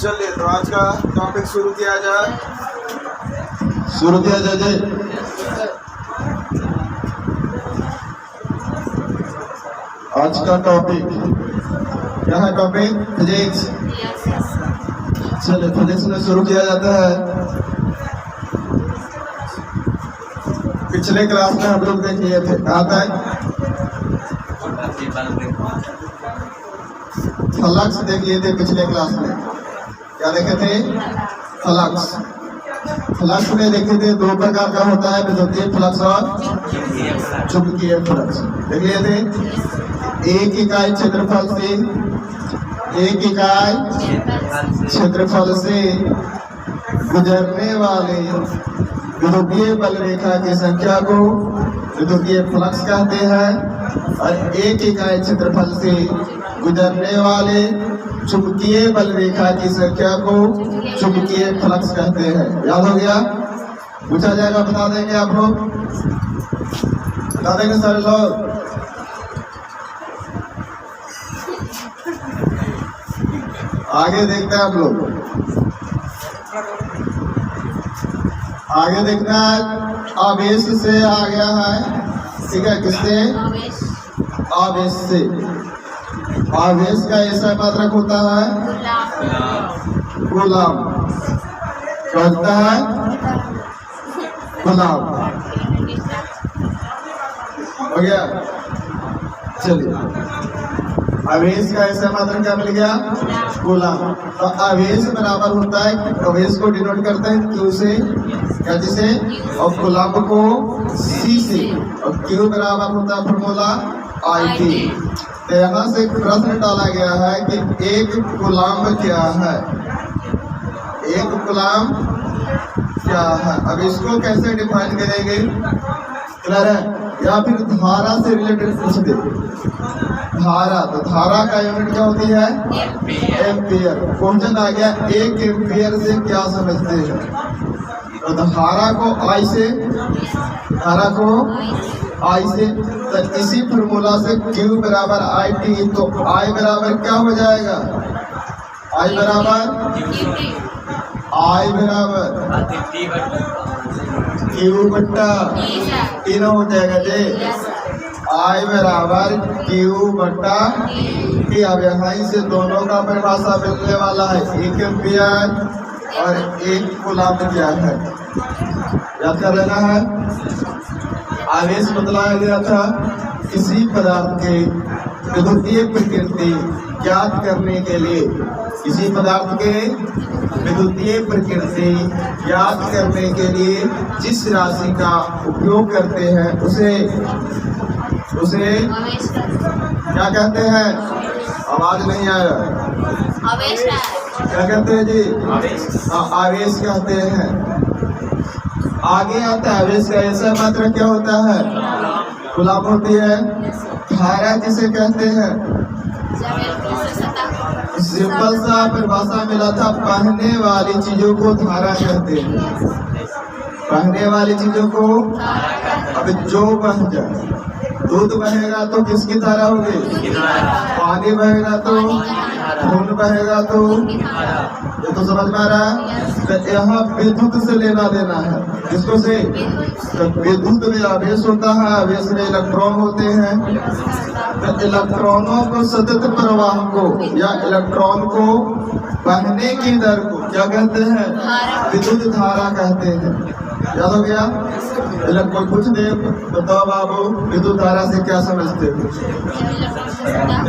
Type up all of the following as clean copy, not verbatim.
चलिए तो आज का टॉपिक शुरू किया जाए जी। आज का टॉपिक क्या है? Topic physics. चलिए फिजिक्स में शुरू किया जाता है। पिछले क्लास में हम लोग देख लिए थे, कहाँ तक? फ्लक्स देख लिए थे पिछले क्लास में। क्या देखे थे? फ्लक्स। फ्लक्स में देखे थे दो प्रकार का होता है, विद्युतीय फ्लक्स और चुंबकीय फ्लक्स। देख लिए थे। एक इकाई क्षेत्रफल से गुजरने वाले विद्युतीय बल रेखा की संख्या को विद्युतीय फ्लक्स कहते हैं, और एक इकाई क्षेत्रफल से गुजरने वाले चुंबकीय बल रेखा की संख्या को चुंबकीय फ्लक्स कहते हैं। याद हो गया? पूछा जाएगा, बता देंगे आप लोग? बता देंगे सारे लोग? आगे देखते हैं आप लोग। आगे देखना है, आवेश से आ गया है। ठीक है, किससे? आवेश से। आवेश का ऐसा मात्रक होता है कूलम। क्या होता है? कूलम। हो गया? चलिए, आवेश का ऐसा मात्रक क्या मिल गया? कूलम। तो आवेश बराबर होता है, आवेश को डिनोट करते हैं क्यू से, क्या जिसे, और कूलम को सी से, और क्यू बराबर होता है फॉर्मूला आई। तो यहाँ से प्रश्न डाला गया है कि एक कूलम क्या है? एक कूलम क्या है? अब इसको कैसे डिफाइन करेंगे? क्लियर है? या फिर धारा से रिलेटेड पूछ दे। धारा, तो धारा का यूनिट क्या होती है? एम्पियर। क्वेश्चन आ गया, एक एम्पियर से क्या समझते हैं? तो धारा को आई से, तो इसी फॉर्मूला से Q बराबर आई टी। तो I बराबर क्या हो जाएगा? I बराबर Q बट्टा टी ना हो जाएगा जी। I बराबर Q बट्टा टी। अब यहाँ से दोनों का परिभाषा मिलने वाला है, एक एम्पियर और एक कूलम क्या है, याद कर लेना है। आवेश बदलाया गया था किसी पदार्थ के विद्युतीय प्रकृति ज्ञात करने के लिए। किसी पदार्थ के विद्युतीय प्रकृति ज्ञात करने के लिए जिस राशि का उपयोग करते हैं उसे क्या कहते हैं? आवाज नहीं आ रहा। क्या कहते हैं जी? आवेश कहते हैं। आगे आता है आवेश का ऐसा मात्रक क्या होता है? कूलम होती है। धारा किसे कहते हैं? सिंपल सा परिभाषा मिला था, बहने वाली चीजों को धारा कहते हैं। बहने वाली चीजों को, अब जो बह जाए, दूध बहेगा तो किसकी धारा होगी? पानी बहेगा तो, खून बहेगा तो, ये तो समझ में आ रहा है। तो यहाँ विद्युत से लेना देना है। किसको से? तो विद्युत में आवेश होता है, आवेश में इलेक्ट्रॉन होते हैं। तो इलेक्ट्रॉनों को सतत प्रवाह को या इलेक्ट्रॉन को बहने की दर को क्या कहते हैं? विद्युत धारा कहते हैं। याद हो गया? कोई पूछ दे बताओ बाबू, विद्युत धारा से क्या समझते हो?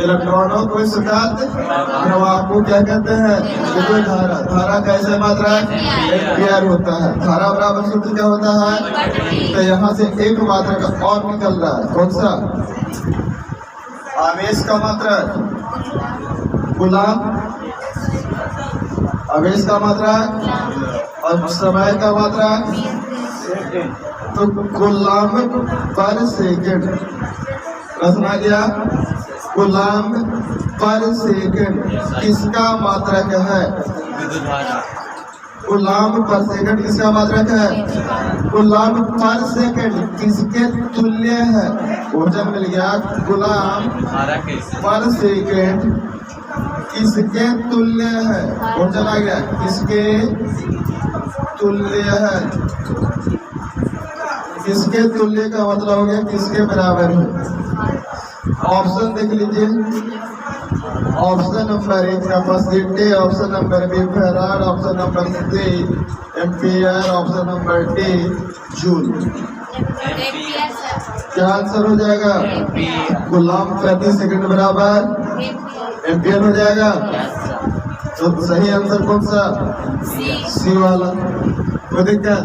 इलेक्ट्रॉनों को सतत प्रवाह को क्या कहते हैं? विद्युत धारा। धारा कैसे मात्रा है? एम्पियर होता है। धारा बराबर सूत्र क्या होता है? तो यहाँ से एक मात्रा का और निकल रहा है, कौन सा? आवेश का मात्रा, कूलम। आवेश का मात्रा और समय का मात्रा, तो कूलम पर सेकंड। प्रश्न आ गया, कूलम पर सेकंड किसका मात्रक है? कूलम पर सेकंड किसका मात्रक है? कूलम पर सेकंड किसके तुल्य है? क्वेश्चन मिल गया, कूलम पर सेकंड किसके तुल्य है? कौन चला गया? किसके तुल्य है? किसके तुल्य का मतलब हो गया किसके बराबर है। ऑप्शन देख लीजिए। Option number 1 capacity, option number B farad, option number C ampere, option number D joule. क्या आंसर हो जाएगा? कूलम प्रति सेकंड बराबर एम्पियर हो जाएगा। तो सही आंसर कौन सा? सी वाला। कोई दिक्कत?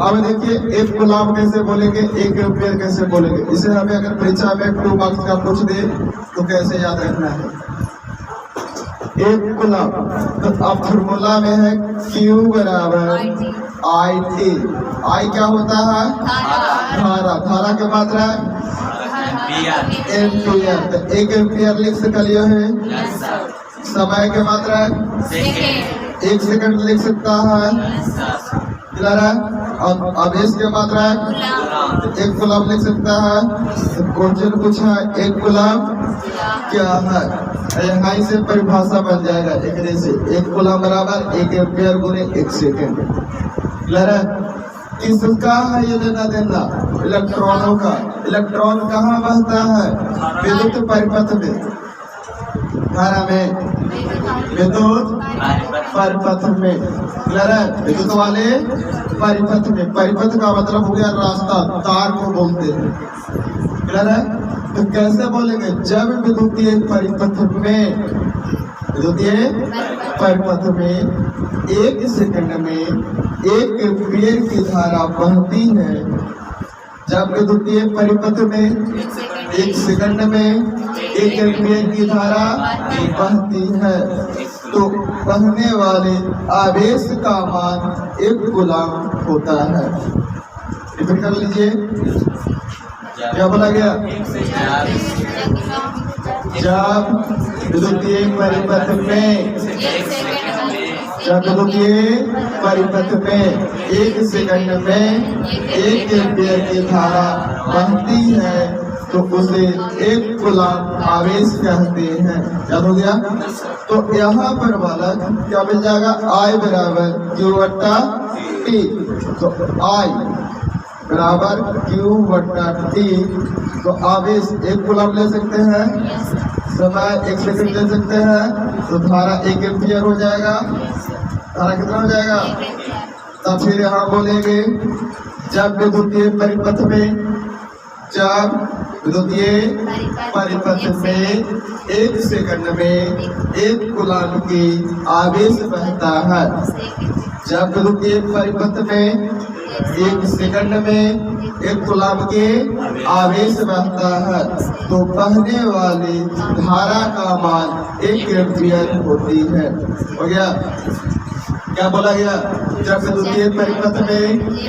अब देखिए एक कूलम कैसे बोलेंगे, एक एम्पियर कैसे बोलेंगे। इसे हमें अगर परीक्षा में 2 मार्क्स का पूछ दे तो कैसे याद रखना है? एक कूलम तो अब फॉर्मूला में है Q बराबर IT। I क्या होता है? धारा। धारा की मात्रा एम्पियर। तो 1 एम्पियर लिख सकलियो है। समय की मात्रा 1 सेकंड लिख सकता है। क्लियर है? और आवेश की मात्रा 1 कूलम लिख सकता है। तो क्वेश्चन पूछा 1 कूलम क्या है? यहाँ से परिभाषा बन जाएगा एक से 1 कूलम बराबर 1 एम्पियर गुने 1 सेकंड। क्लियर है? किसका है ये लेना देना? इलेक्ट्रॉनों का। इलेक्ट्रॉन कहाँ बहता है? विद्युत परिपथ में। धारा में, विद्युत परिपथ में। क्लियर है? विद्युत वाले परिपथ में। परिपथ का मतलब हो गया रास्ता, तार को बोलते हैं। क्लियर है? तो कैसे बोलेंगे? जब विद्युतीय परिपथ में, विद्युतीय परिपथ में 1 सेकंड में 1 एम्पियर की धारा बहती है। जब विद्युतीय परिपथ में 1 सेकंड में 1 एम्पियर की धारा बहती है तो बहने वाले आवेश का मान 1 कूलम होता है। फिर कर लीजिए क्या बोला गया? जब विद्युतीय परिपथ में, जब विद्युतीय परिपथ में 1 सेकंड में 1 एम्पियर की धारा बहती है तो उसे 1 कूलम आवेश कहते हैं। याद हो गया? तो यहाँ पर वाला क्या मिल जाएगा? I बराबर Q बट्टा T। तो I बराबर Q बट्टा T। तो आवेश 1 कूलम ले सकते हैं, समय 1 सेकंड ले सकते हैं, तो धारा 1 एम्पियर हो जाएगा। धारा कितना हो जाएगा? तब फिर यहाँ बोलेंगे जब विद्युतीय परिपथ में, जब विद्युतीय परिपथ में 1 सेकंड में 1 कूलम की आवेश बहता है। जब विद्युतीय परिपथ में 1 सेकंड में 1 कूलम के आवेश बहता है तो बहने वाली धारा का मान 1 एम्पियर होती है। हो गया? क्या बोला गया? जब विद्युतीय परिपथ में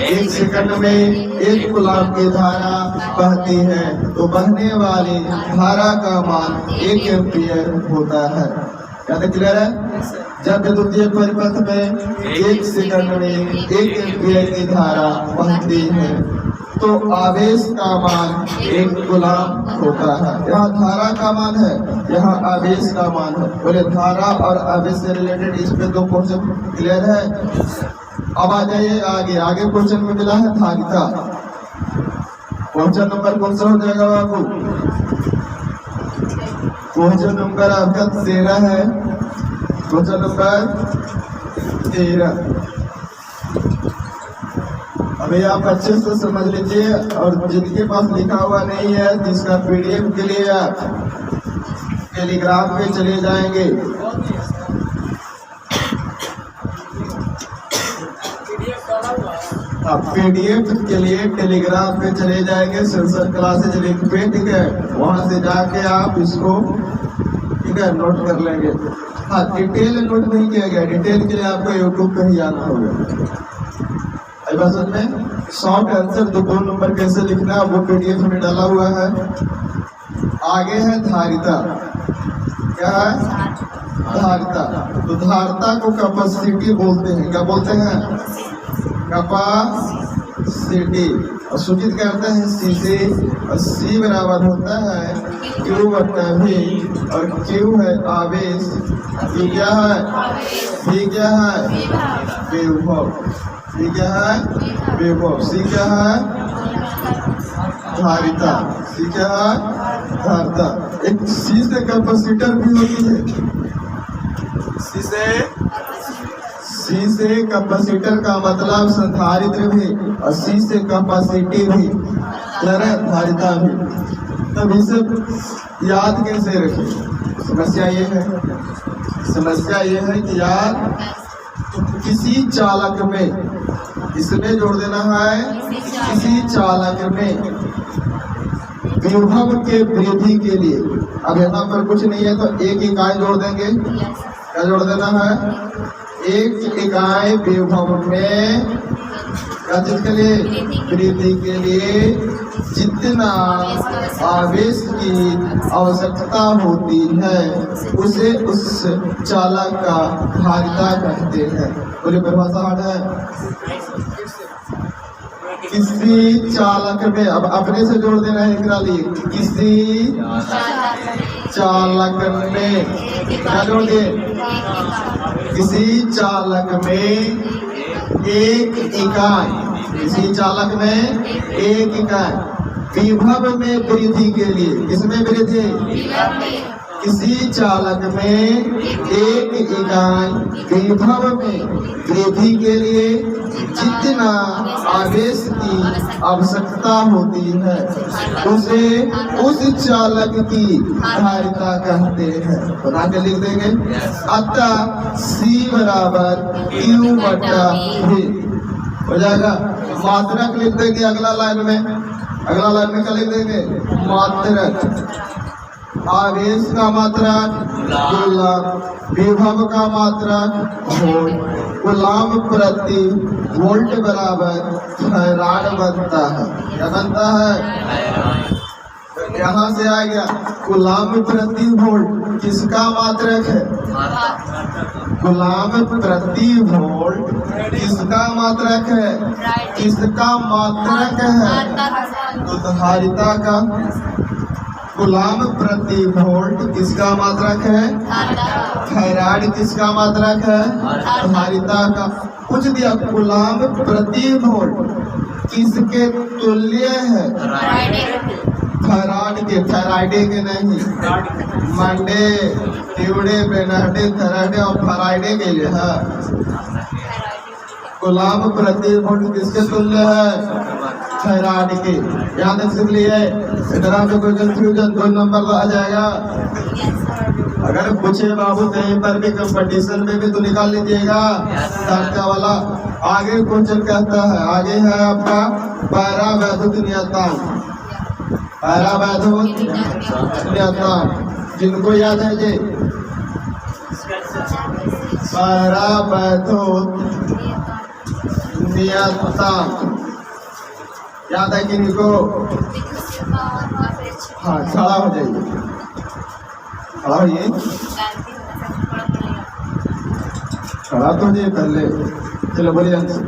1 सेकंड में 1 कूलम की धारा बहती है तो बहने वाली धारा का मान 1 एम्पियर होता है। क्या क्लियर है? जब विद्युतीय परिपथ में 1 सेकंड में 1 एम्पियर की धारा बहती है तो आवेश का मान 1 कूलम होता है। यहाँ धारा का मान है, यहाँ आवेश का मान है। बोले धारा और आवेश से रिलेटेड इस पे 2 क्वेश्चन क्लियर है। अब आ जाइए आगे। आगे क्वेश्चन में मिला है धारिता। क्वेश्चन नंबर कौन सा हो जाएगा बाबू? क्वेश्चन नंबर आपका 13 है। Question number 13। अभी आप अच्छे से समझ लीजिए और जिनके पास लिखा हुआ नहीं है जिसका PDF के लिए आप टेलीग्राम पे चले जाएंगे। आप PDF के लिए टेलीग्राम पे चले जाएंगे सेंसर क्लासेज लिंक पे। ठीक है? वहां से जाके आप इसको ठीक है नोट कर लेंगे। हाँ, डिटेल नोट नहीं किया गया। डिटेल के लिए आपको यूट्यूब पे ही आना होगा। समझ में शॉर्ट आंसर 2 नंबर कैसे लिखना है वो PDF में डाला हुआ है। आगे है धारिता। क्या है? धारिता। तो धारिता को कैपेसिटी बोलते हैं। क्या बोलते हैं? कैपेसिटी। और सूचित करते हैं C से। और C बराबर होता है क्यू बटा भी, और क्यू है आवेश, ये क्या है, भी क्या है, विभव, ये क्या है, विभव, सी क्या है, धारिता, सी क्या है, धारिता। एक सी से कैपेसिटर भी होती है, सी से कैपेसिटर का मतलब संधारित्र भी, और सी से कैपेसिटी भी, धारिता भी। तब इसे याद कैसे रखें? समस्या ये है, समस्या ये है कि यार किसी चालक में, इसमें जोड़ देना है, किसी चालक में विभव के वृद्धि के लिए, अब यहाँ पर कुछ नहीं है तो एक इकाई जोड़ देंगे, क्या जोड़ देना है, एक इकाई विभव में क्या चीज के लिए, वृद्धि के लिए जितना आवेश की आवश्यकता होती है उसे उस चालक का धारिता कहते हैं। बोले परिभाषा है, किसी चालक में, अब अपने से जोड़ देना है एकरा लिए, किसी चालक में, क्या जोड़ दे, किसी चालक में एक इकाई, किसी चालक में एक इकाई विभव में वृद्धि के लिए, किसमें वृद्धि, किसी चालक में एक इकाई विभव में वृद्धि के लिए जितना आवेश की आवश्यकता होती है उसे उस चालक की धारिता कहते हैं। बना के लिख देंगे, अतः C बराबर Q बटा V हो जाएगा। मात्रक लिख देंगे अगला लाइन में, अगला लाइन में क्या लिख देंगे, मात्रक, आवेश का मात्रक कूलम, विभव का मात्रक वोल्ट, कूलम प्रति वोल्ट बराबर फैराड बनता है। क्या बनता है, यहाँ से आ गया कूलम प्रति वोल्ट किसका मात्रक है, कूलम प्रति वोल्ट किसका मात्रक है, किसका मात्रक है, तो धारिता का। कूलम प्रति वोल्ट किसका मात्रक है, फैराड किसका मात्रक है, धारिता का। कुछ दिया, कूलम प्रति वोल्ट किसके तुल्य है, फैराड के, फैराडे के नहीं, मंडे ट्यूडे वेडनेसडे थर्सडे और फ्राइडे के लिए है। कूलम प्रति वोल्ट किसके तुल्य है, फैराड के। यहाँ तक सीख लिए, इधर में कोई कंफ्यूजन 2 नंबर आ जाएगा। अगर पूछे बाबू कहीं पर भी कंपटीशन में भी तो निकाल लीजिएगा खर्चा वाला। आगे क्वेश्चन कहता है, आगे है आपका पैरा वैद्युत नियतांक, पैरा वैद्युत नियतांक, जिनको याद है जी, पैरा वैद्युत नियतांक याद है कि इनको, हाँ खड़ा हो जाइए, खड़ा होइए, खड़ा तो नहीं पहले, चलो बोलिए आंसर।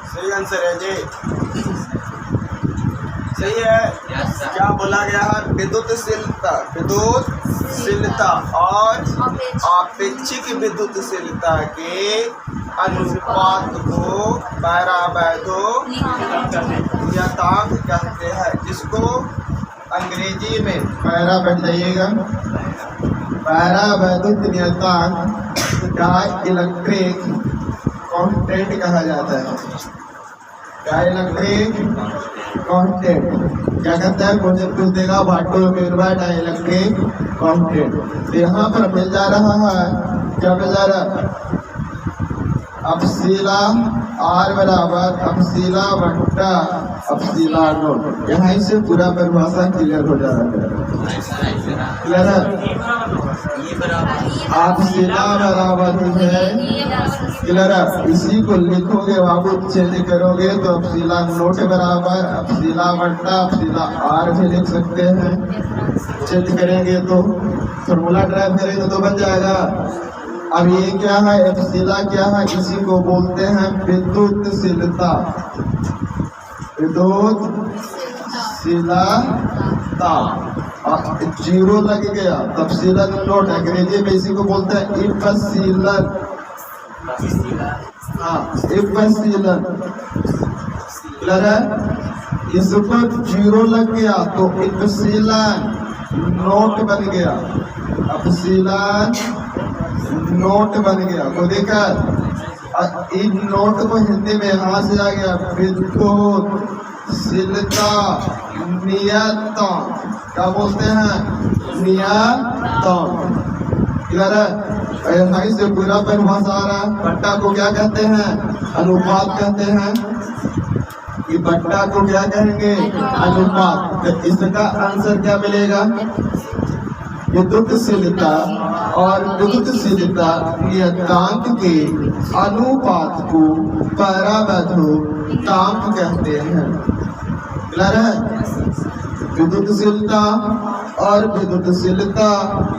सही आंसर है जी, सही है। क्या बोला गया है, विद्युतशीलता, विद्युतशीलता और आपेक्षिक विद्युतशीलता के अनुपात को पैरा वैद्युत नियतांक कहते हैं, जिसको अंग्रेजी में पैरा, बैठ जाइएगा, पैरा वैद्युत नियतांक का इलेक्ट्रिक कांस्टेंट कहा जाता है। क्या इलेक्ट्रिक कांस्टेंट क्या कहता है, क्वेश्चन पूछ देगा, वाटो मीटर इलेक्ट्रिक कांस्टेंट। यहाँ पर मिल जा रहा है, क्या मिल जा रहा है, अपसीला आर बराबर अपसीला बट्टा अपसीला नोट। यहाँ से पूरा परिभाषा क्लियर हो जा रहा है, क्लियर है। अपसीला बराबर है, क्लियर है। इसी को लिखोगे बाबू, चेंज करोगे तो अपसीला नोट बराबर अपसीला बट्टा अपसीला आर भी लिख सकते हैं। चेंज करेंगे तो फॉर्मूला ड्राइव करेंगे तो बन जाएगा अब ये क्या है, एप्सिला क्या है, इसी को बोलते हैं विद्युतशीलता। विद्युतशीलता। जीरो लग गया तब शीलन नोट, अंग्रेजी में इसी को बोलते हैं इपसीलन। हाँ, इपसीलन क्लियर है। इसको जीरो लग गया तो इपसीलन नोट बन गया, अपसीलन नोट बन गया। को देखा, इन नोट को हिंदी में यहाँ से आ गया विद्युतशीलता नियतन। क्या बोलते हैं, नियतन। क्लियर है। यहीं से पूरा परिभाष आ रहा है। बट्टा को क्या कहते हैं, अनुपात कहते हैं। कि बट्टा को क्या कहेंगे, अनुपात। तो इसका आंसर क्या मिलेगा, विद्युतशीलता और विद्युतशीलता नियतांक के अनुपात को परावैद्युतांक कहते हैं। क्लियर है। विद्युतशीलता और विद्युतशीलता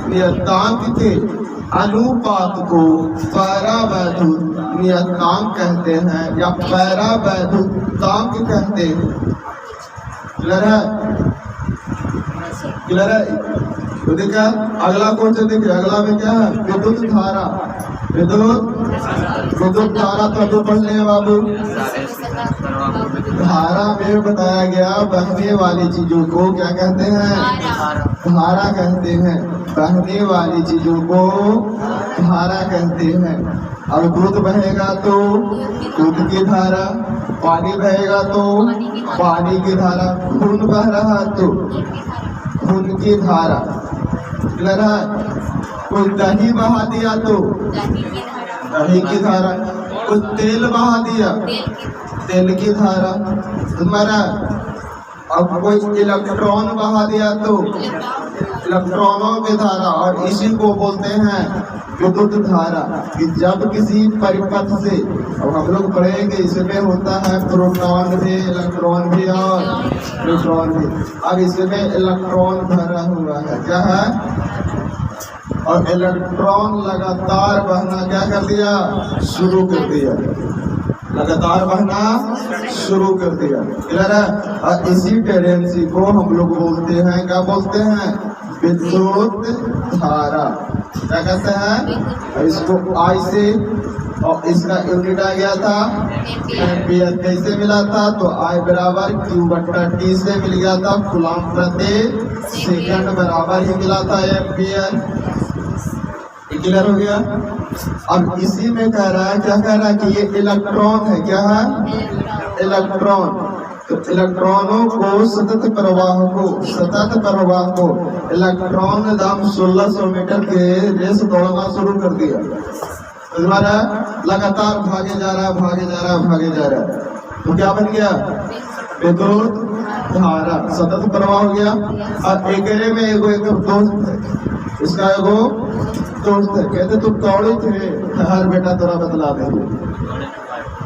नियतांक के अनुपात को परावैद्युत नियतांक कहते हैं या परावैद्युतांक कहते हैं। क्लियर है, क्लियर है। तो देखा अगला क्वेश्चन देखिए, अगला में क्या है, विद्युत धारा। विद्युत धारा तो अभी पढ़ लेंगे बाबू। धारा में बताया गया बहने वाली चीजों को क्या कहते हैं, धारा कहते हैं। बहने वाली चीजों को धारा कहते हैं। अब दूध बहेगा तो दूध की धारा, पानी बहेगा तो पानी की धारा, खून बह रहा तो खून की धारा। क्लियर है। कोई दही बहा दिया तो दही की धारा, कोई तेल बहा दिया तेल की धारा तुम्हारा। अब कोई इलेक्ट्रॉन बहा दिया तो इलेक्ट्रॉनों की धारा। और इसी को बोलते हैं विद्युत धारा। कि जब किसी परिपथ से, अब हम लोग पढ़ेंगे, इसमें होता है प्रोटॉन भी, इलेक्ट्रॉन भी और न्यूट्रॉन भी। अब इसमें इलेक्ट्रॉन भरा हुआ है, क्या है, और इलेक्ट्रॉन लगातार बहना क्या कर दिया, शुरू कर दिया, लगातार बहना शुरू कर दिया। क्लियर है। और इसी टेंडेंसी को हम लोग बोलते हैं, क्या बोलते हैं, विद्युत धारा। क्या कहते हैं, इसको आई से, और इसका यूनिट आ गया था एम्पियर। कैसे मिला था, तो आई बराबर क्यू बट्टा टी से मिल गया था। कूलम प्रति सेकंड बराबर ही मिला था एम्पियर। क्लियर हो गया। अब इसी में कह रहा है, क्या कह रहा है, कि ये इलेक्ट्रॉन है, क्या है, इलेक्ट्रॉन। तो इलेक्ट्रॉनों को सतत प्रवाह को इलेक्ट्रॉन दाम 1600 मीटर के रेस दौड़ना शुरू कर दिया। तो तुम्हारा लगातार भागे जा रहा है, भागे जा रहा है, भागे जा रहा है। तो क्या बन गया, विद्युत धारा, सतत प्रवाह हो गया। और एकरे में एगो दोस्त है, इसका एगो दोस्त है। कहते तुम दौड़े थे, हर बेटा तोरा बतला देंगे।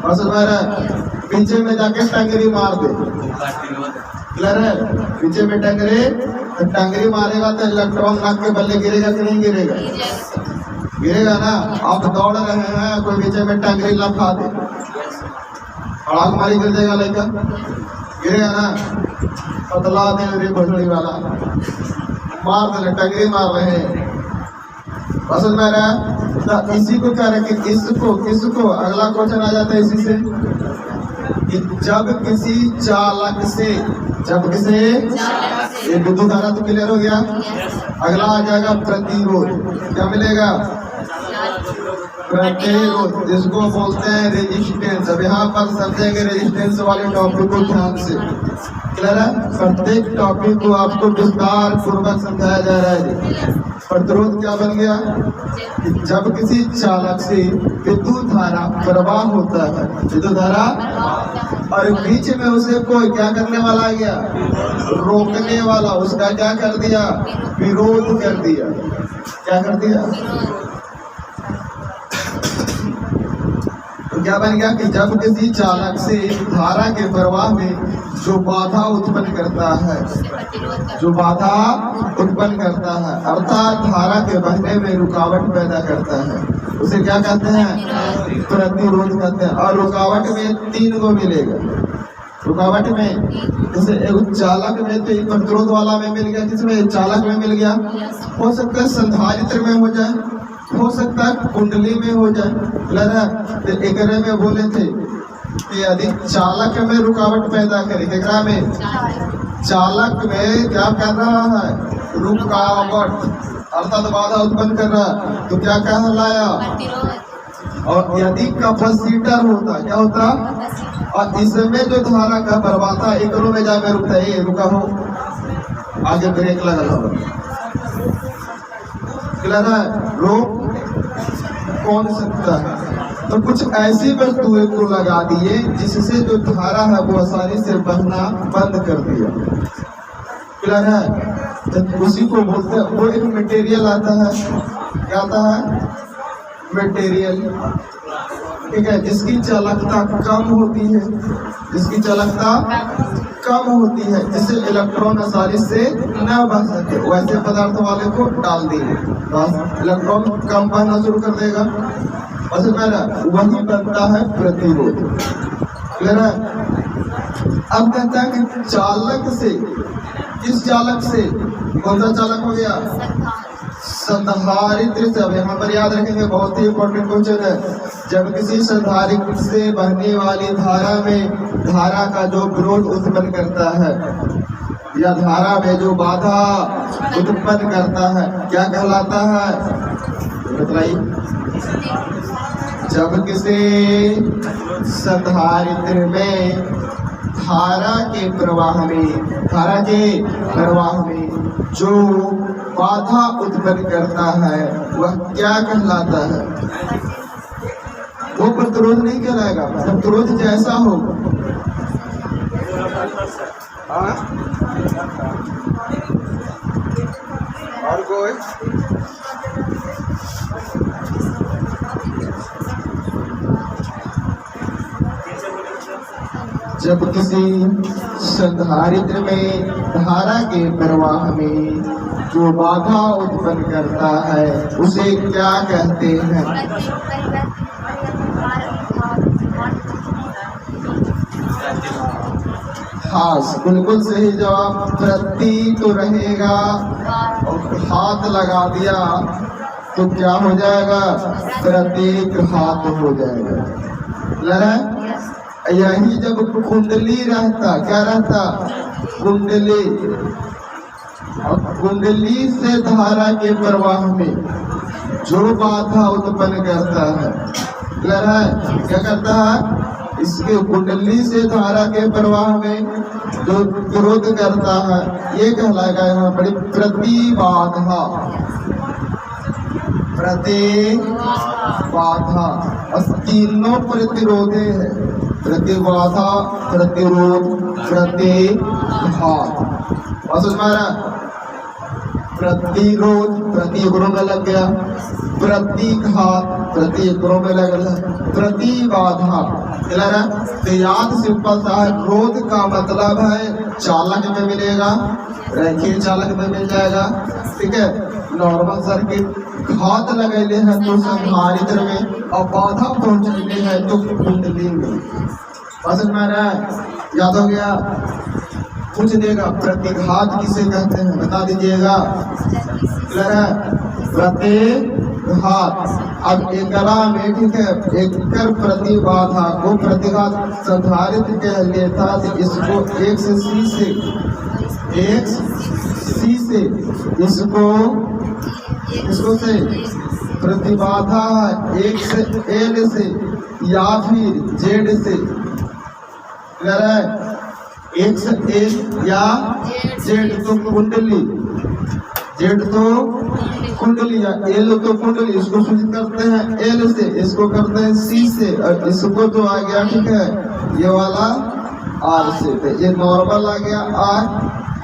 और तुम्हारा पीछे में जाके टंगरी मार दे। क्लियर है। पीछे में टंगरी मारेगा तो इलेक्ट्रॉन नाक के बल्ले गिरेगा कि नहीं गिरेगा, गिरेगा ना। आप दौड़ रहे हैं, कोई पीछे में टंगरी लफा दे, आग मारी गिर जाएगा, लड़का गिरेगा ना। पतला दे रे भोसड़ी वाला मार दे, टंगरी मार रहे हैं। पसंद में रहा। तो इसी को क्या रखे, किसको अगला क्वेश्चन आ जाता है इसी से, कि जब किसी चालक से ये विद्युत धारा तो क्लियर हो गया। अगला आ जाएगा प्रतिरोध। क्या मिलेगा, प्रतिरोध, जिसको बोलते हैं रेजिस्टेंस। अब यहाँ पर समझेंगे रेजिस्टेंस वाले टॉपिक को ध्यान से। क्लियर है। प्रत्येक टॉपिक को आपको विस्तार पूर्वक समझाया जा रहा है। प्रतिरोध क्या बन गया, जब किसी चालक से विद्युत धारा प्रवाह होता है, विद्युत धारा, और बीच में उसे कोई क्या करने वाला आ गया, रोकने वाला, उसका क्या कर दिया, विरोध कर दिया। क्या कर दिया, क्या बन गया कि जब किसी चालक से धारा के प्रवाह में जो बाधा उत्पन्न करता है, जो बाधा उत्पन्न करता है अर्थात धारा के बहने में रुकावट पैदा करता है, उसे क्या कहते हैं? प्रतिरोध कहते हैं। और रुकावट में 3 को मिलेगा। रुकावट में जैसे एक चालक में तो एक प्रतिरोध वाला में मिल गया, जिसमें चालक में मिल गया, हो सकता है संधारित्र में हो जाए, हो सकता है कुंडली में हो जाए। लगा तो एक में बोले थे कि यदि चालक में रुकावट पैदा करे, एकरा में चालक में क्या कर रहा है? रुकावट अर्थात बाधा उत्पन्न कर रहा है, तो क्या कहलाया? और यदि कैपेसिटर होता, क्या होता? और इसमें जो धारा का प्रवाह था एक में जाकर रुकता है, रुका हो, आगे ब्रेक लगा हो, रोक कौन सकता है? तो कुछ ऐसी वस्तुएं को लगा दिए जिससे जो धारा है वो आसानी से बहना बंद कर दिया। क्लियर है? तो उसी को बोलते हैं, वो एक मटेरियल आता है, क्या आता है? मटेरियल, ठीक है, जिसकी चालकता कम होती है, जिसकी चालकता कम होती है, जिससे इलेक्ट्रॉन आसानी से न बह सके, वैसे पदार्थ वाले को डाल दिए, बस इलेक्ट्रॉन कम बहना शुरू कर देगा, और वही बनता है प्रतिरोध। क्लियर है? अब कहता है कि चालक से, किस चालक से? कौन सा चालक हो गया? संधारित्र से। अब यहाँ पर याद रखेंगे, बहुत ही इंपॉर्टेंट क्वेश्चन है। जब किसी संधारित्र से बहने वाली धारा में धारा का जो विरोध उत्पन्न करता है या धारा में जो बाधा उत्पन्न करता है, क्या कहलाता है? बताइए। जब किसी संधारित्र में धारा के प्रवाह में जो बाधा उत्पन्न करता है वह क्या कहलाता है? वो प्रतिरोध नहीं कहलाएगा, प्रतिरोध जैसा हो। और कोई? जब किसी संधारित्र में धारा के प्रवाह में जो बाधा उत्पन्न करता है उसे क्या कहते हैं? हाँ, बिल्कुल सही जवाब। प्रति तो रहेगा और हाथ लगा दिया तो क्या हो जाएगा? प्रत्येक हाथ हो जाएगा। लड़ा? यही जब कुंडली रहता, क्या रहता? कुंडली, और कुंडली से धारा के प्रवाह में जो बाधा उत्पन्न करता है, क्लियर है? क्या करता है? इसके कुंडली से धारा के प्रवाह में जो विरोध करता है ये कहलाएगा यहाँ पर प्रतिबाधा। प्रतिबाधा और तीनों प्रतिरोधे है, प्रतिबाधा, प्रतिरोध, प्रतिघात। और समझ में आ रहा? प्रतिरोध प्रतिक्रोध में लग गया, प्रतिघात प्रतिक्रोध में लग गया, प्रतिबाधा। क्लियर है? तो याद सिंपल सा है, रोध का मतलब है चालक में मिलेगा, रैखिक चालक में मिल जाएगा, ठीक है। नॉर्मल सर्किट, घात लगेले हैं तो संधारित्र में, और बाधा पहुंचने है तो कुंडली में। समझ में आ रहा है? याद हो गया? पूछ देगा प्रतिघात किसे कहते हैं, बता दीजिएगा। क्लियर है? प्रतिघात। अब एकरा में, ठीक है, एकर प्रतिबाधा को प्रतिघात संधारित्र कह लेता, तो इसको एक से सी से इसको से प्रतिबाधा एक से एल से या फिर जेड से। क्लियर है? एक से एल या जेड तो कुंडली, जेड तो कुंडली या एल तो कुंडली, इसको सूचित करते हैं एल से, इसको करते हैं सी से, और इसको तो आ गया, ठीक है, ये वाला आर से। तो ये नॉर्मल आ गया आर,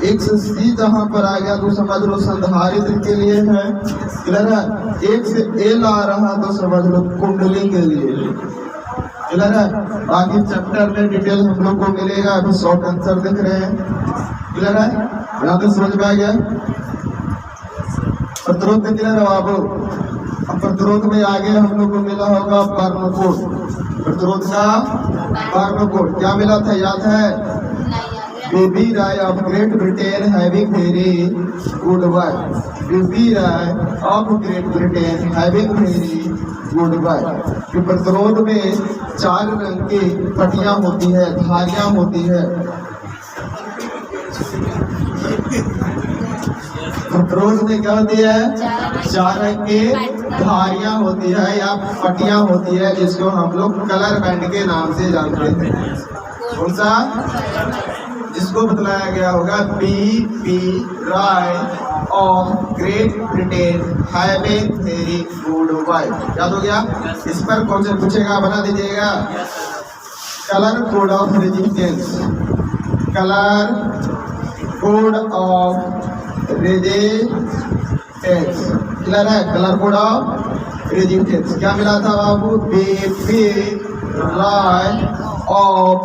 एक से सी जहां पर आ गया तो समझ लो संधारित्र के लिए है। क्लियर है? एक से एल आ रहा तो समझ लो कुंडली के लिए। क्लियर है। बाकी चैप्टर में डिटेल हम लोग को मिलेगा, अभी शॉर्ट आंसर दिख रहे हैं। क्लियर है, यहाँ तक समझ में आ गया। प्रतिरोध में क्लियर है बाबू। अब प्रतिरोध में आगे हम लोग को मिला होगा बार्नकोड। प्रतिरोध का बार्नकोड क्या मिला था, याद है? Baby Roy of Great Britain having very good wife. Baby Roy of Great Britain having very good wife. कि प्रतिरोध में 4 रंग की पट्टियां होती है, धारियां होती है। प्रतिरोध में क्या होती है? 4 रंग की धारियां होती है या पट्टियां होती है, जिसको हम लोग कलर बैंड के नाम से जानते हैं। कौन सा? जिसको बतलाया गया होगा B Roy of Great Britain having very good wife. याद हो गया? इस पर क्वेश्चन पूछेगा, बना दीजिएगा। Colour code of resistance, colour code of resistance. Clear है? कलर कोड ऑफ रेजिस्टेंस क्या मिला था बाबू? B Roy of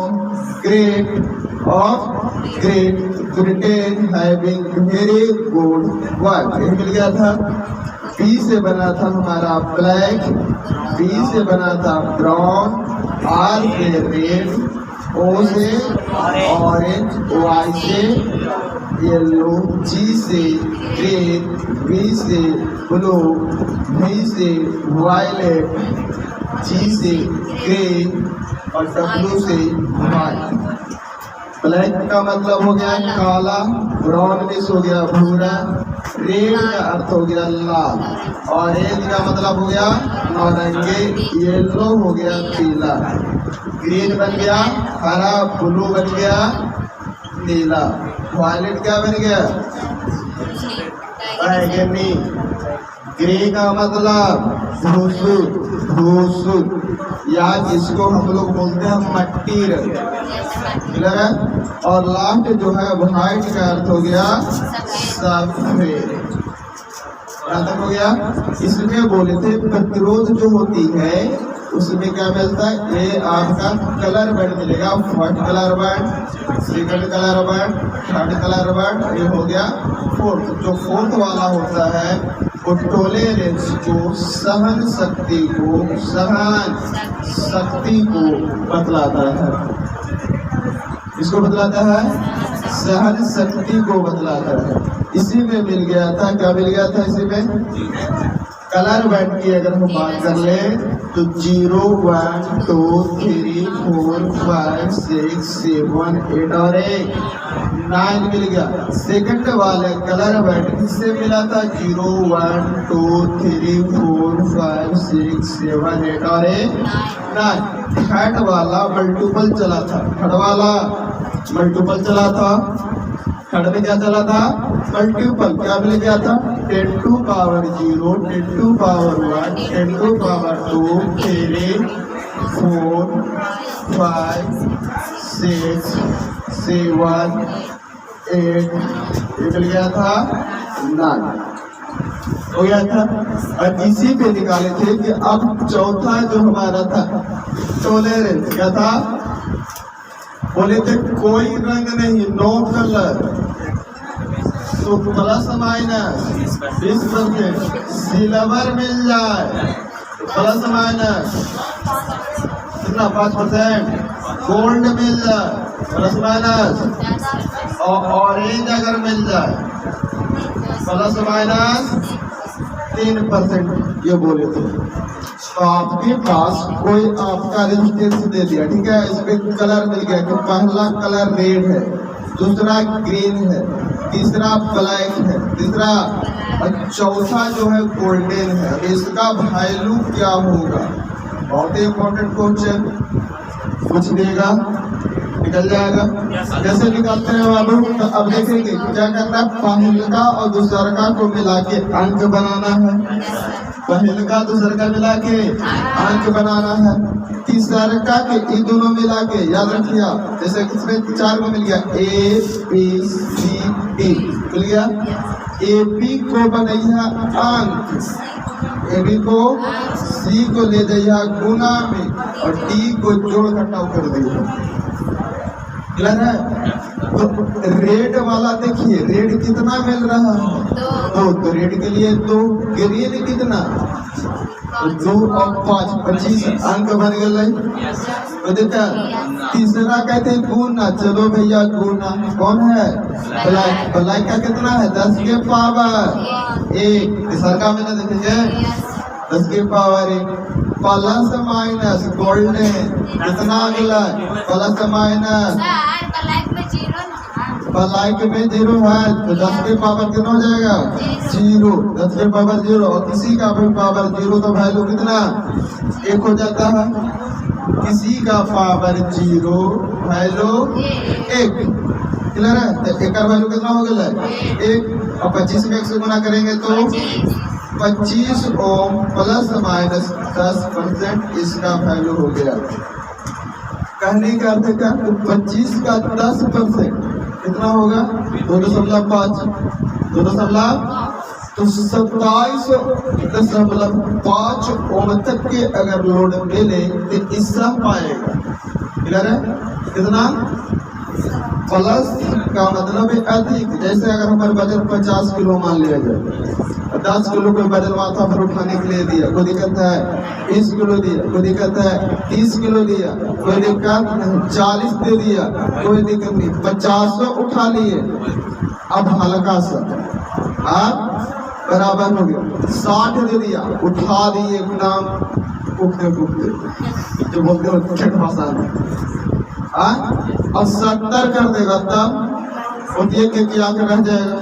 Great Britain having very good wife. ये मिल गया था। बी से बना था हमारा ब्लैक, बी से बना था ब्राउन, आर से रेड, ओ से ऑरेंज, वाई से येलो, जी से ग्रीन, बी से ब्लू, बी से वायलेट, जी से ग्रीन और डब्ल्यू से व्हाइट। ब्लैक का मतलब हो गया काला, ब्राउन मिस हो गया भूरा, रेड का अर्थ हो गया लाल, ऑरेंज का मतलब हो गया नारंगी, येलो हो गया पीला, ग्रीन बन गया हरा, ब्लू बन गया नीला, वायलेट क्या बन गया? बैगनी, ग्रे का मतलब भूसु या जिसको हम लोग बोलते हैं मट्टी रंग। क्लियर है? और लास्ट जो है व्हाइट का अर्थ हो गया सफेद। तक हो गया। इसमें बोले थे प्रतिरोध जो होती है उसमें क्या मिलता है? ये आपका कलर बैंड मिलेगा। First colour band, second colour band, third colour band, ये हो गया फोर्थ। जो फोर्थ वाला होता है वो टॉलरेंस को, सहन शक्ति को बतलाता है। इसको बतलाता है, सहन शक्ति को बतलाता है। इसी में मिल गया था, क्या मिल गया था इसी में? कलर बैंड की अगर हम बात कर ले तो 0, 1, 2, 3, 4, 5, 6, 7, 8 और 9 मिल गया। सेकंड वाले कलर बैंड किससे मिला था? 0, 1, 2, 3, 4, 5, 6, 7, 8 और 9। थर्ड वाला मल्टीपल चला था, थर्ड वाला मल्टीपल चला था। थर्ड में क्या चला था? मल्टीपल। क्या मिल गया था? 10 to power 0, 10 to power 1, 10 to power 2, 3, 4, 5, 6, 7, 8, ये मिल गया था 9 हो गया था। और इसी पे निकाले थे कि अब चौथा जो हमारा था टॉलरेंस, क्या था? बोले थे कोई रंग नहीं, नो कलर, तो प्लस माइनस 20%। सिल्वर मिल जाए प्लस माइनस कितना? 5%। गोल्ड मिल जाए प्लस माइनस, और ऑरेंज अगर मिल जाए प्लस माइनस 3%। ये बोले थे। तो आपके पास कोई आपका रेजिस्टेंस दे दिया, ठीक है? इसमें कलर मिल गया कि पहला कलर रेड है, दूसरा ग्रीन है, तीसरा ब्लैक है, तीसरा और चौथा जो है गोल्डन है। अब इसका वैल्यू क्या होगा? बहुत ही इंपॉर्टेंट क्वेश्चन पूछ देगा, निकल जाएगा। कैसे निकालते हैं बाबू? तो अब देखेंगे क्या करना है। पहलका और दूसरका को मिला के अंक बनाना है। पहलका दूसरका मिला के अंक बनाना है। तीसरका के ये दोनों मिला के याद रखिए, जैसे इसमें 4 को मिल गया A B C D मिल गया। AP को बनैया अंक, ए बी को सी को ले जाइए गुना में और डी को जोड़ घटाव कर दिए। क्लियर है? तो रेड वाला देखिए, रेड कितना मिल रहा है? तो रेड के लिए 2, ग्रीन कितना? तो 2 और 5 25 अंक बन गए। तो देखा तीसरा कहते हैं गुना, चलो भैया गुना कौन है? ब्लैक। ब्लैक का कितना है? 10 के पावर 1। तीसरा का मैंने देखेंगे 10 के पावर 1 प्लस माइनस गोल्डन कितना मिला? प्लस माइनस ब्लैक में 0 है तो 10 के पावर कितना हो जाएगा? 0। 10 के पावर 0 और किसी का भी पावर 0 तो वैल्यू कितना? 1 हो जाता है। किसी का पावर 0 वैल्यू 1। क्लियर है? तो एक का वैल्यू कितना हो गया? 1 और 25 में 1 से गुना करेंगे तो 25 ओम प्लस माइनस 10% इसका वैल्यू हो गया। कहने का अर्थ क्या? 25 का 10% कितना होगा? 2.5 तो 27.5 ओम तक के अगर लोड मिले तो इसका पाएगा। क्लियर है? कितना? प्लस का मतलब है अधिक। जैसे अगर हमारे वजन 50 किलो मान लिया जाए, 10 किलो कोई वजन माथा पर उठाने के लिए दिया, कोई दिक्कत है? 20 किलो दिया, कोई दिक्कत है? 30 किलो दिया, कोई दिक्कत नहीं? 40 दे दिया, कोई दिक्कत नहीं? 50 उठा लिए। अब हल्का सा बराबर हो गया। 60 दे दिया, उठा दिए एकदम उठते उठते, जो बोलते हो छठ भाषा में। और 70 कर देगा तब उठिए के क्या कर रह जाएगा?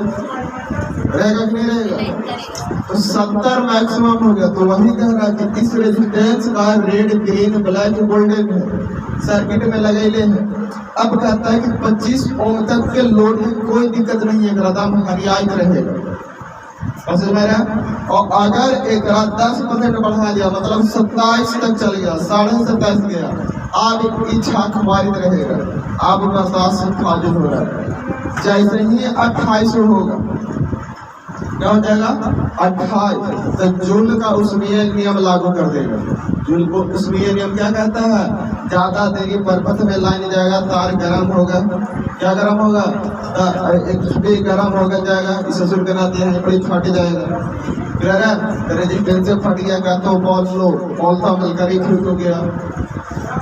रहेगा कि नहीं रहेगा? तो 70 मैक्सिमम हो गया। तो वही कह रहा है कि इस रेजिस्टेंस का रेड ग्रीन ब्लैक गोल्डन है सर्किट में लगेले हैं। अब कहता है कि 25 ओम तक के लोड है, कोई दिक्कत नहीं है, एकदम हरियाई रहेगा। समझ में रहा? और अगर एक 10% बढ़ा दिया मतलब 27 तक चल गया, 27.5 गया, आप इच्छा मारित रहेगा। आप बर्दाश्त फाजिल हो रहा है। जैसे ही 28 होगा क्या हो जाएगा? 28 तो जूल का उष्मीय नियम लागू कर देगा। जूल को उष्मीय नियम क्या कहता है? ज्यादा देरी परपथ में लाइन जाएगा, तार गर्म होगा। क्या गर्म होगा? एक गर्म होगा जाएगा, इसे शुरू करना दिया बड़ी फट जाएगा। रेजिस्टेंस से फट गया का तो बॉल था मिलकर ही फ्यूज हो गया।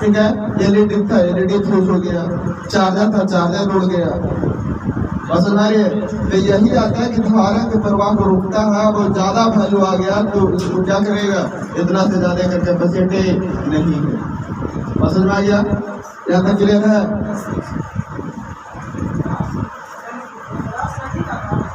ठीक है? एलईडी था, एलईडी फ्यूज हो गया। चार्जर था, चार्जर उड़ गया। तो यही आता है कि धारा के प्रवाह को रोकता है। वो ज्यादा वैल्यू आ गया तो उसको क्या करेगा? इतना से ज्यादा कर कैपेसिटी नहीं है। समझ में आ गया? यहाँ तक क्लियर है?